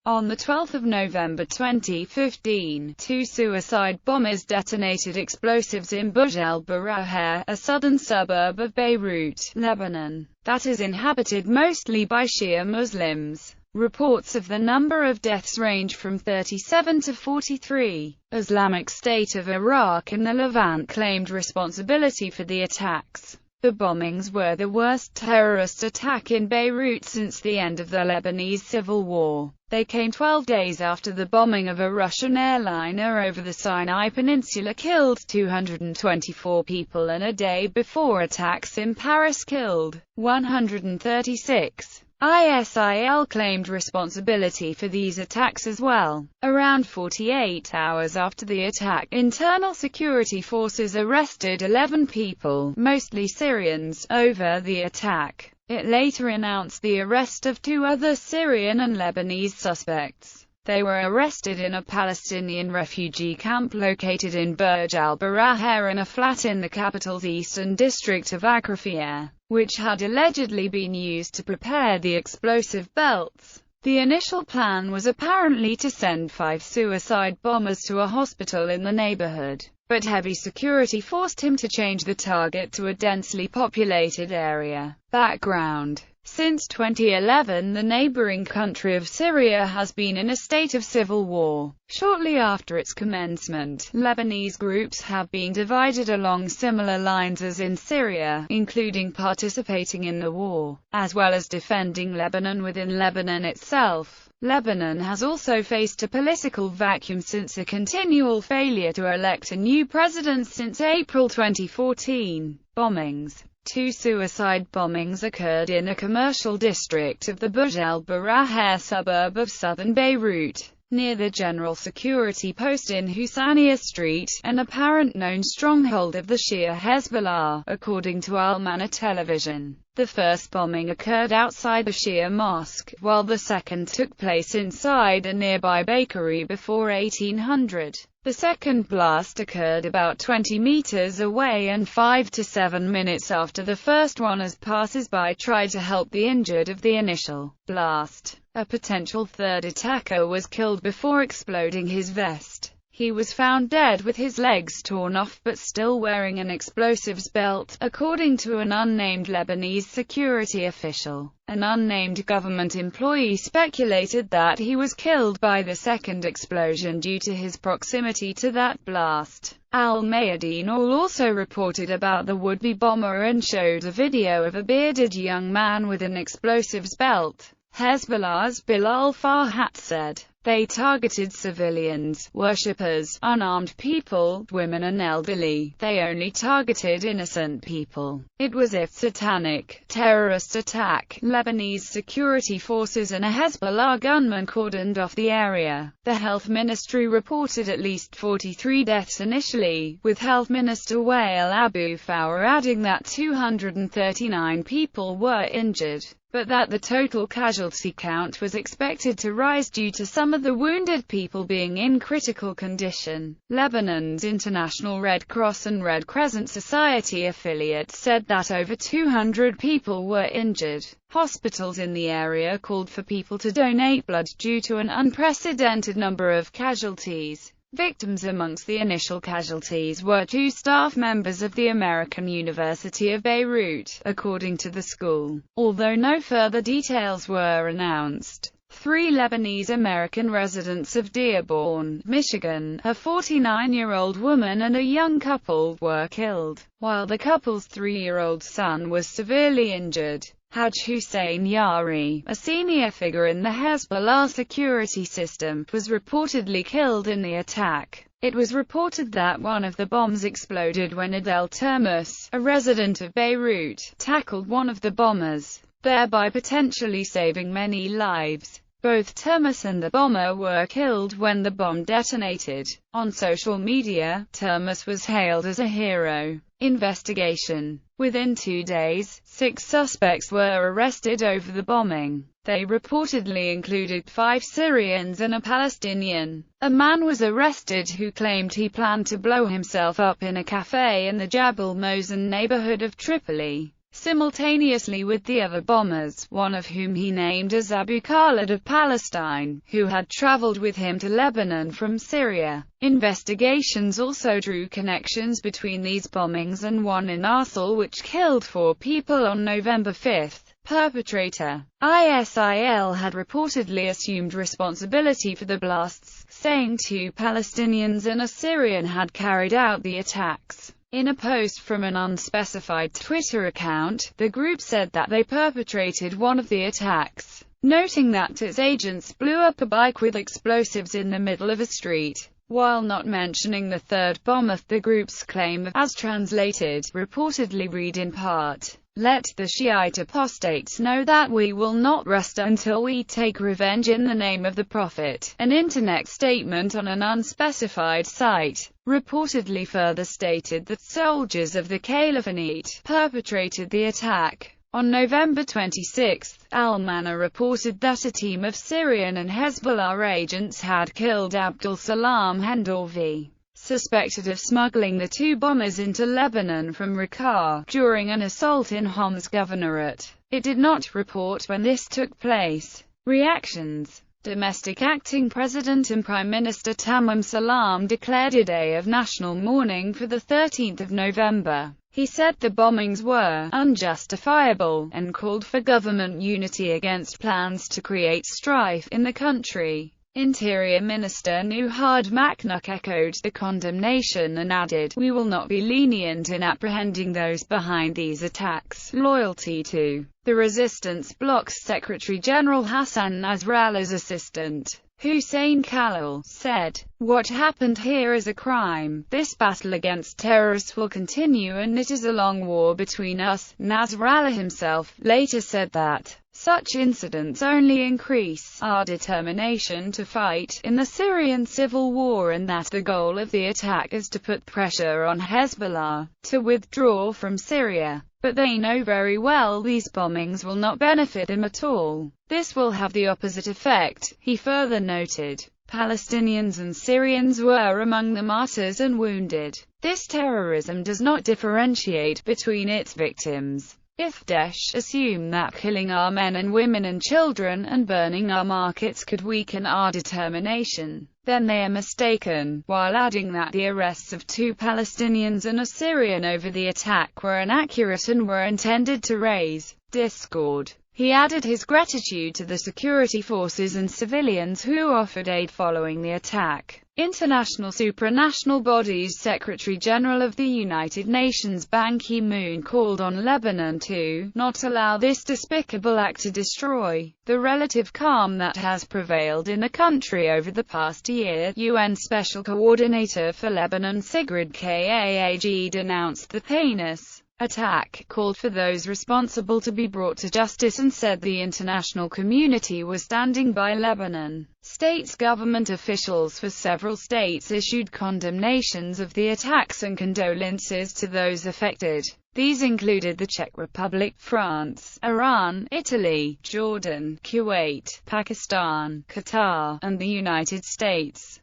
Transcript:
On 12 November 2015, two suicide bombers detonated explosives in Bourj el-Barajneh, a southern suburb of Beirut, Lebanon, that is inhabited mostly by Shia Muslims. Reports of the number of deaths range from 37 to 43. Islamic State of Iraq and the Levant claimed responsibility for the attacks. The bombings were the worst terrorist attack in Beirut since the end of the Lebanese civil war. They came 12 days after the bombing of a Russian airliner over the Sinai Peninsula killed 224 people, and a day before attacks in Paris killed 136. ISIL claimed responsibility for these attacks as well. Around 48 hours after the attack, internal security forces arrested 11 people, mostly Syrians, over the attack. It later announced the arrest of 2 other Syrian and Lebanese suspects. They were arrested in a Palestinian refugee camp located in Bourj al-Barajneh and a flat in the capital's eastern district of Attribution, which had allegedly been used to prepare the explosive belts. The initial plan was apparently to send 5 suicide bombers to a hospital in the neighborhood, but heavy security forced him to change the target to a densely populated area. Background: since 2011, the neighboring country of Syria has been in a state of civil war. Shortly after its commencement, Lebanese groups have been divided along similar lines as in Syria, including participating in the war, as well as defending Lebanon within Lebanon itself. Lebanon has also faced a political vacuum since a continual failure to elect a new president since April 2014. Bombings: 2 suicide bombings occurred in a commercial district of the Bourj el-Barajneh suburb of southern Beirut, near the General Security Post in Husaniya Street, an apparent known stronghold of the Shia Hezbollah, according to Al-Mana television. The first bombing occurred outside the Shia mosque, while the second took place inside a nearby bakery before 1800. The second blast occurred about 20 meters away and 5 to 7 minutes after the first one, as passers-by tried to help the injured of the initial blast. A potential third attacker was killed before exploding his vest. He was found dead with his legs torn off but still wearing an explosives belt, according to an unnamed Lebanese security official. An unnamed government employee speculated that he was killed by the second explosion due to his proximity to that blast. Al-Mayadeen also reported about the would-be bomber and showed a video of a bearded young man with an explosives belt. Hezbollah's Bilal Farhat said, "They targeted civilians, worshippers, unarmed people, women and elderly. They only targeted innocent people. It was a satanic, terrorist attack." Lebanese security forces and a Hezbollah gunman cordoned off the area. The health ministry reported at least 43 deaths initially, with Health Minister Wael Abu Fawr adding that 239 people were injured, but that the total casualty count was expected to rise due to some of the wounded people being in critical condition. Lebanon's International Red Cross and Red Crescent Society affiliates said that over 200 people were injured. Hospitals in the area called for people to donate blood due to an unprecedented number of casualties. Victims amongst the initial casualties were 2 staff members of the American University of Beirut, according to the school, although no further details were announced. 3 Lebanese American residents of Dearborn, Michigan, a 49-year-old woman and a young couple, were killed, while the couple's 3-year-old son was severely injured. Haj Hussein Yari, a senior figure in the Hezbollah security system, was reportedly killed in the attack. It was reported that one of the bombs exploded when Adel Termus, a resident of Beirut, tackled one of the bombers, thereby potentially saving many lives. Both Termus and the bomber were killed when the bomb detonated. On social media, Termus was hailed as a hero. Investigation: within 2 days, 6 suspects were arrested over the bombing. They reportedly included 5 Syrians and a Palestinian. A man was arrested who claimed he planned to blow himself up in a cafe in the Jabal Mosen neighborhood of Tripoli. simultaneously with the other bombers, one of whom he named as Abu Khalid of Palestine, who had traveled with him to Lebanon from Syria. Investigations also drew connections between these bombings and one in Arsil which killed 4 people on November 5. Perpetrator ISIL had reportedly assumed responsibility for the blasts, saying 2 Palestinians and a Syrian had carried out the attacks. In a post from an unspecified Twitter account, the group said that they perpetrated one of the attacks, noting that its agents blew up a bike with explosives in the middle of a street. While not mentioning the third bomber, the group's claim, as translated, reportedly read in part, "Let the Shiite apostates know that we will not rest until we take revenge in the name of the Prophet." An internet statement on an unspecified site reportedly further stated that soldiers of the Caliphate perpetrated the attack. On November 26, Al-Mana reported that a team of Syrian and Hezbollah agents had killed Abdul Salam Hendorvi, suspected of smuggling the 2 bombers into Lebanon from Raqqa, during an assault in Homs Governorate. It did not report when this took place. Reactions. Domestic acting President and Prime Minister Tamim Salam declared a day of national mourning for the 13th of November. He said the bombings were unjustifiable, and called for government unity against plans to create strife in the country. Interior Minister Nuhad Maknuk echoed the condemnation and added, "We will not be lenient in apprehending those behind these attacks." Loyalty to the resistance bloc's Secretary-General Hassan Nasrallah's assistant, Hussein Khalil, said, "What happened here is a crime. This battle against terrorists will continue and it is a long war between us." Nasrallah himself later said that such incidents only increase our determination to fight in the Syrian civil war, and that the goal of the attack is to put pressure on Hezbollah to withdraw from Syria. But they know very well these bombings will not benefit them at all. This will have the opposite effect, he further noted. Palestinians and Syrians were among the martyrs and wounded. This terrorism does not differentiate between its victims. If Daesh assume that killing our men and women and children and burning our markets could weaken our determination, then they are mistaken, while adding that the arrests of 2 Palestinians and a Syrian over the attack were inaccurate and were intended to raise discord. He added his gratitude to the security forces and civilians who offered aid following the attack. International supranational bodies Secretary-General of the United Nations Ban Ki-moon called on Lebanon to not allow this despicable act to destroy the relative calm that has prevailed in the country over the past year. UN Special Coordinator for Lebanon Sigrid Kaag denounced the heinous attack, called for those responsible to be brought to justice, and said the international community was standing by Lebanon. States government officials for several states issued condemnations of the attacks and condolences to those affected. These included the Czech Republic, France, Iran, Italy, Jordan, Kuwait, Pakistan, Qatar, and the United States.